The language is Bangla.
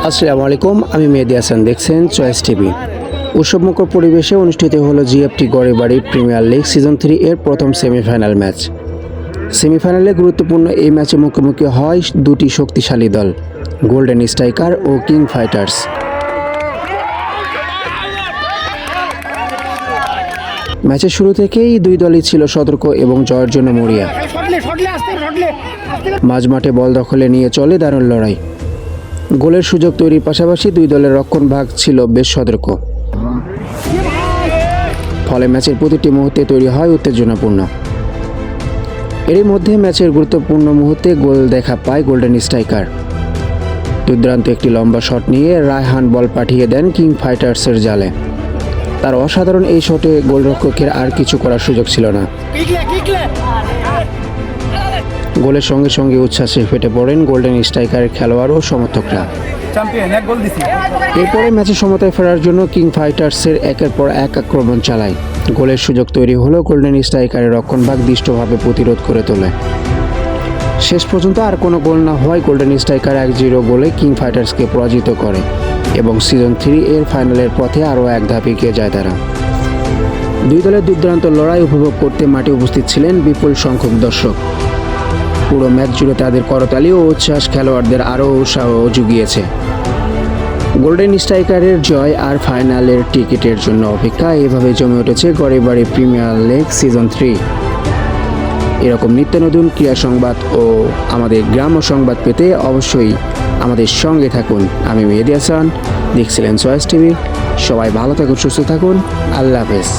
আসসালামু আলাইকুম, আমি মেহেদী হাসান, দেখছেন চয়েস টিভি। উৎসবমুখর পরিবেশে অনুষ্ঠিত হলো জিএফটি গড়েবাড়ি প্রিমিয়ার লিগ সিজন 3 এর প্রথম সেমিফাইনাল ম্যাচ। সেমিফাইনালে গুরুত্বপূর্ণ এই ম্যাচে মুখোমুখি হয় দুটি শক্তিশালী দল, গোল্ডেন স্ট্রাইকার ও কিং ফাইটার্স। ম্যাচের শুরু থেকেই দুই দলই ছিল সতর্ক এবং জয়ের জন্য মরিয়া। মাঝমাঠে বল দখলে নিয়ে চলে দারুণ লড়াই। গোলের সুযোগ তৈরির পাশাপাশি দুই দলের রক্ষণভাগ ছিল বেশ সতর্ক, ফলে ম্যাচের প্রতিটি মুহূর্তে তৈরি হয় উত্তেজনাপূর্ণ। এরই মধ্যে ম্যাচের গুরুত্বপূর্ণ মুহূর্তে গোল দেখা পায় গোল্ডেন স্ট্রাইকার। দুর্দান্ত একটি লম্বা শট নিয়ে রায়হান বল পাঠিয়ে দেন কিং ফাইটার্সের জালে। তার অসাধারণ এই শটে গোলরক্ষকের আর কিছু করার সুযোগ ছিল না। গোলের সঙ্গে সঙ্গে উচ্ছ্বাসে ফেটে পড়েন গোল্ডেন স্ট্রাইকারের খেলোয়াড় ও সমর্থকরা। এরপরে ম্যাচে সমতায় ফেরার জন্য কিং ফাইটার্সের একের পর এক আক্রমণ চালায়। গোলের সুযোগ তৈরি হলো, গোল্ডেন স্ট্রাইকারের রক্ষণভাগ দৃষ্টভাবে প্রতিরোধ করে তোলে। শেষ পর্যন্ত আর কোনো গোল না হওয়ায় গোল্ডেন স্ট্রাইকার 1-0 গোলে কিং ফাইটার্সকে পরাজিত করে এবং সিজন 3 এর ফাইনালের পথে আরও এক ধাপ এগিয়ে যায় তারা। দুই দলের দুর্দান্ত লড়াই উপভোগ করতে মাঠে উপস্থিত ছিলেন বিপুল সংখ্যক দর্শক। পুরো ম্যাচ জুড়ে তাদের করতালি ও উচ্ছ্বাস খেলোয়াড়দের আরও উৎসাহ জুগিয়েছে। গোল্ডেন স্ট্রাইকারের জয় আর ফাইনালের টিকিটের জন্য অপেক্ষা, এভাবে জমে উঠেছে গড়েবাড়ি প্রিমিয়ার লিগ সিজন 3। এরকম নিত্য নতুন ক্রীড়া সংবাদ ও আমাদের গ্রাম্য সংবাদ পেতে অবশ্যই আমাদের সঙ্গে থাকুন। আমি মেহেদী হাসান, দেখছিলেন চয়েস টিভি। সবাই ভালো থাকুন, সুস্থ থাকুন, আল্লাহ হাফেজ।